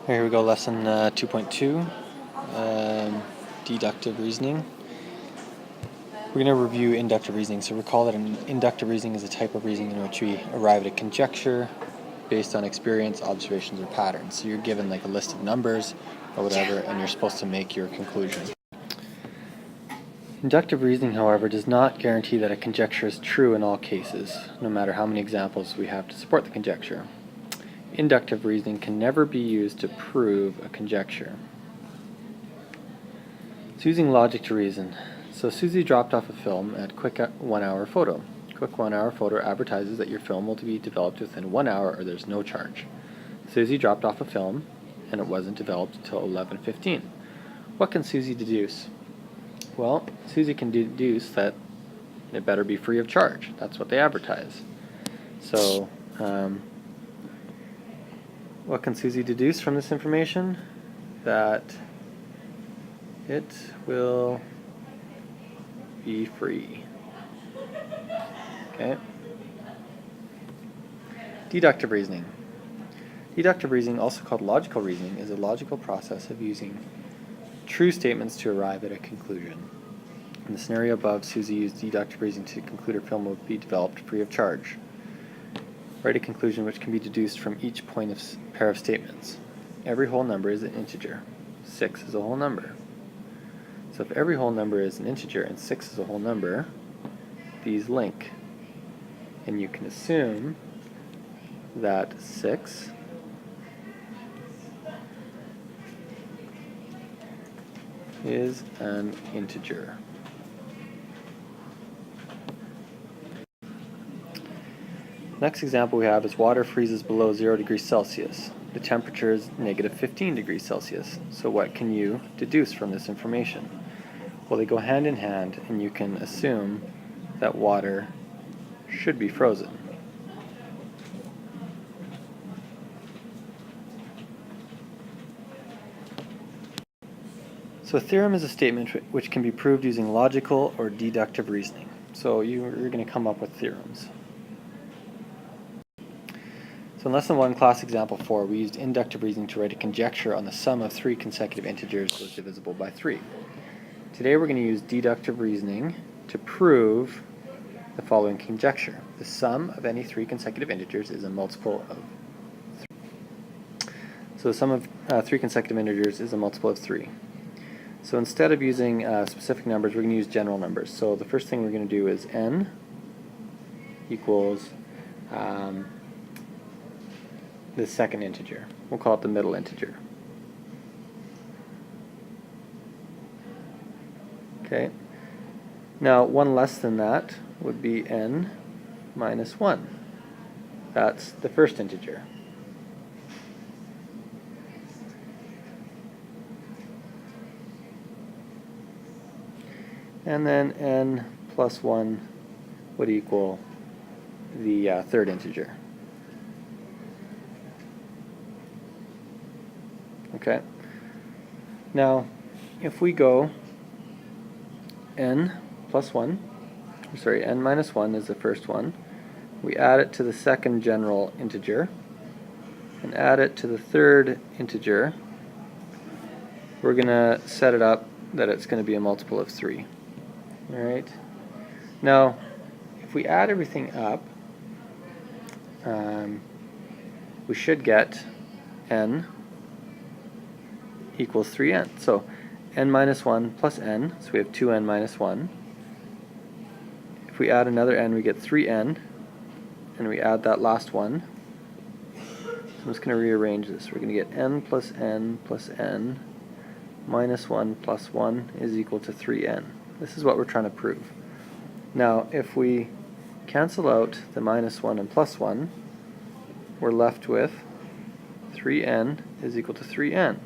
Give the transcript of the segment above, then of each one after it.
Here we go, lesson 2.2, deductive reasoning. We're going to review inductive reasoning. So recall that an inductive reasoning is a type of reasoning in which we arrive at a conjecture based on experience, observations, or patterns. So you're given like a list of numbers or whatever, and you're supposed to make your conclusion. Inductive reasoning, however, does not guarantee that a conjecture is true in all cases, no matter how many examples we have to support the conjecture. Inductive reasoning can never be used to prove a conjecture. It's using logic to reason. So Susie dropped off a film at Quick 1 Hour Photo. Quick 1 Hour Photo advertises that your film will be developed within 1 hour or there's no charge. Susie dropped off a film and it wasn't developed until 11:15. What can Susie deduce? Well, Susie can deduce that it better be free of charge. That's what they advertise. So, what can Susie deduce from this information? That it will be free. Okay. Deductive reasoning. Deductive reasoning, also called logical reasoning, is a logical process of using true statements to arrive at a conclusion. In the scenario above, Susie used deductive reasoning to conclude her film will be developed free of charge. Write a conclusion which can be deduced from each pair of statements. Every whole number is an integer. 6 is a whole number. So if every whole number is an integer and 6 is a whole number, these link. And you can assume that 6 is an integer. Next example we have is water freezes below 0 degrees Celsius. The temperature is negative 15 degrees Celsius. So what can you deduce from this information? Well, they go hand in hand, and you can assume that water should be frozen. So a theorem is a statement which can be proved using logical or deductive reasoning. So you're going to come up with theorems. So in lesson 1, class example 4, we used inductive reasoning to write a conjecture on the sum of 3 consecutive integers was divisible by 3. Today we're going to use deductive reasoning to prove the following conjecture. The sum of any 3 consecutive integers is a multiple of 3. So the sum of 3 consecutive integers is a multiple of 3. So instead of using specific numbers, we're going to use general numbers. So the first thing we're going to do is n equals the second integer. We'll call it the middle integer. Okay. Now, one less than that would be n minus 1. That's the first integer. And then n plus 1 would equal the third integer. Okay. Now, if we go n minus 1 is the first one. We add it to the second general integer and add it to the third integer. We're going to set it up that it's going to be a multiple of 3. Alright. Now, if we add everything up, we should get n equals 3n. So n minus 1 plus n, so we have 2n minus 1. If we add another n, we get 3n, and we add that last one. So I'm just going to rearrange this. We're going to get n plus n minus 1 plus 1 is equal to 3n. This is what we're trying to prove. Now, if we cancel out the minus 1 and plus 1, we're left with 3n is equal to 3n.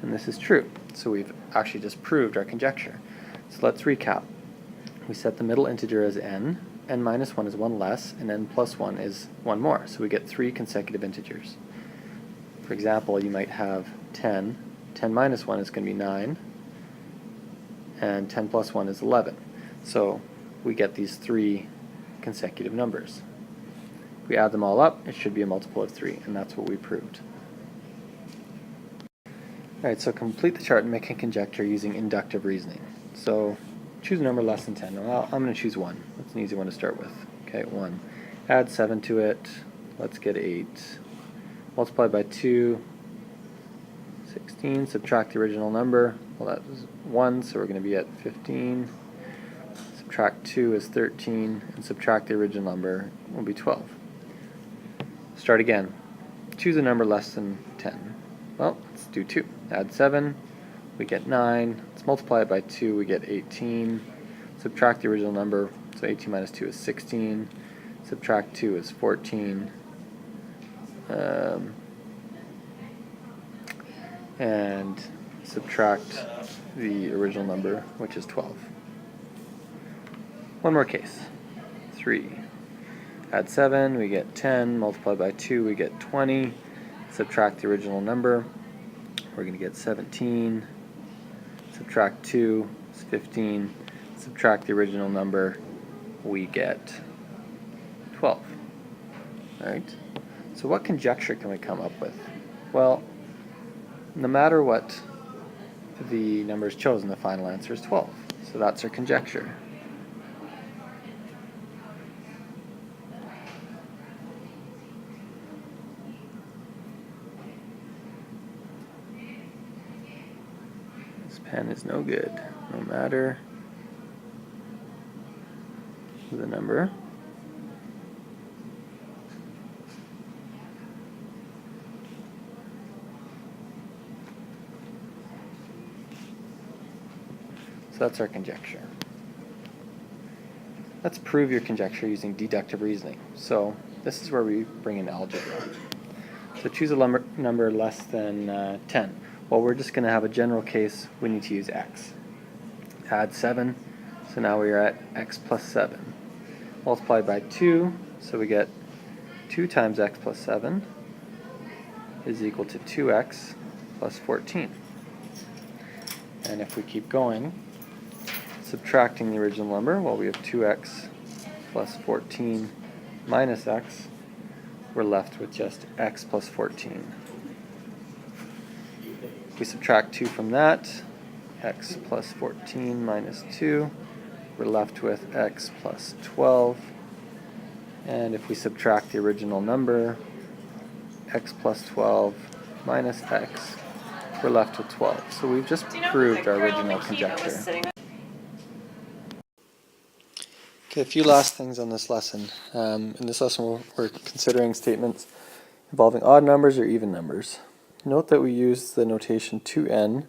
And this is true. So we've actually just proved our conjecture. So let's recap. We set the middle integer as n minus 1 is 1 less, and n plus 1 is 1 more. So we get 3 consecutive integers. For example, you might have 10. 10 minus 1 is going to be 9, and 10 plus 1 is 11. So we get these 3 consecutive numbers. If we add them all up, it should be a multiple of 3, and that's what we proved. Alright, so complete the chart and make a conjecture using inductive reasoning. So choose a number less than 10. Well, I'm going to choose 1. That's an easy one to start with. Okay, 1. Add 7 to it. Let's get 8. Multiply by 2. 16. Subtract the original number. Well, that was 1, so we're going to be at 15. Subtract 2 is 13. And subtract the original number will be 12. Start again. Choose a number less than 10. Well, let's do 2. Add 7, we get 9. Let's multiply it by 2, we get 18. Subtract the original number, so 18 minus 2 is 16. Subtract 2 is 14. And subtract the original number, which is 12. One more case. 3. Add 7, we get 10. Multiply by 2, we get 20. Subtract the original number, we're going to get 17. Subtract 2 is 15. Subtract the original number, we get 12. Alright, so what conjecture can we come up with? Well, no matter what the number is chosen, the final answer is 12. So that's our conjecture. This pen is no good, no matter the number. So that's our conjecture. Let's prove your conjecture using deductive reasoning. So this is where we bring in algebra. So choose a number less than 10. Well, we're just going to have a general case. We need to use x. Add 7. So now we are at x plus 7. Multiply by 2. So we get 2 times x plus 7 is equal to 2x plus 14. And if we keep going, subtracting the original number, well, we have 2x plus 14 minus x. We're left with just x plus 14. If we subtract 2 from that, x plus 14 minus 2, we're left with x plus 12. And if we subtract the original number, x plus 12 minus x, we're left with 12. So we've just proved our original conjecture. Okay, a few last things on this lesson. In this lesson we're considering statements involving odd numbers or even numbers. Note that we use the notation 2n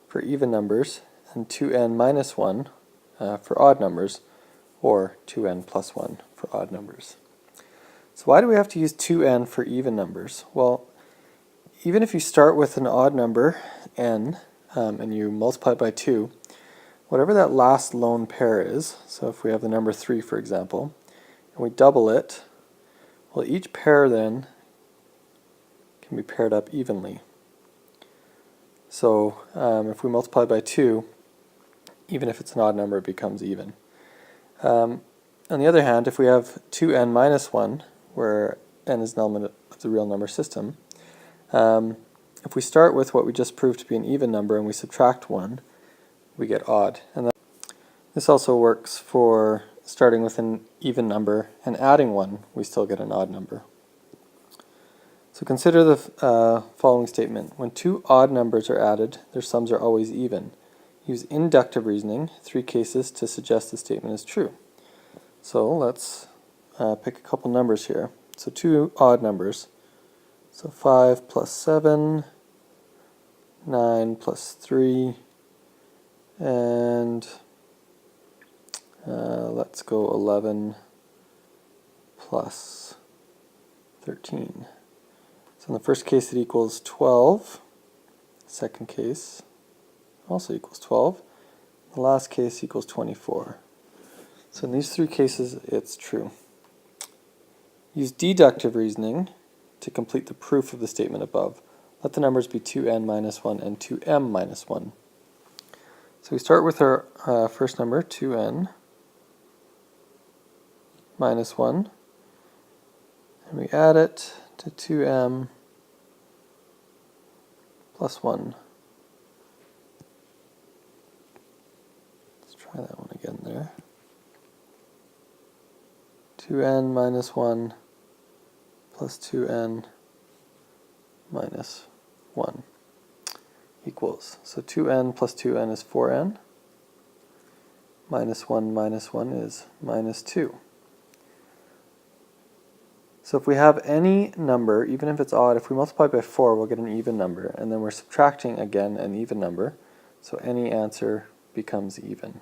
for even numbers and 2n minus 1 for odd numbers, or 2n plus 1 for odd numbers. So why do we have to use 2n for even numbers? Well, even if you start with an odd number, n, and you multiply it by 2, whatever that last lone pair is, so if we have the number 3 for example, and we double it, well, each pair then can be paired up evenly. So if we multiply by 2, even if it's an odd number, it becomes even. On the other hand, if we have 2n minus 1, where n is an element of the real number system, if we start with what we just proved to be an even number and we subtract 1, we get odd. And this also works for starting with an even number and adding 1, we still get an odd number. So consider the following statement. When two odd numbers are added, their sums are always even. Use inductive reasoning, 3 cases, to suggest the statement is true. So let's pick a couple numbers here. So 2 odd numbers. So 5 plus 7, 9 plus 3, and let's go 11 plus 13. So in the first case it equals 12, second case also equals 12, the last case equals 24. So in these 3 cases it's true. Use deductive reasoning to complete the proof of the statement above. Let the numbers be 2n minus 1 and 2m minus 1. So we start with our first number, 2n minus 1, and we add it to 2m plus 1. try that one again there. 2n minus 1 plus 2n minus 1 equals, so 2n plus 2n is 4n, minus 1 is minus 2. So if we have any number, even if it's odd, if we multiply by 4, we'll get an even number, and then we're subtracting again an even number, so any answer becomes even.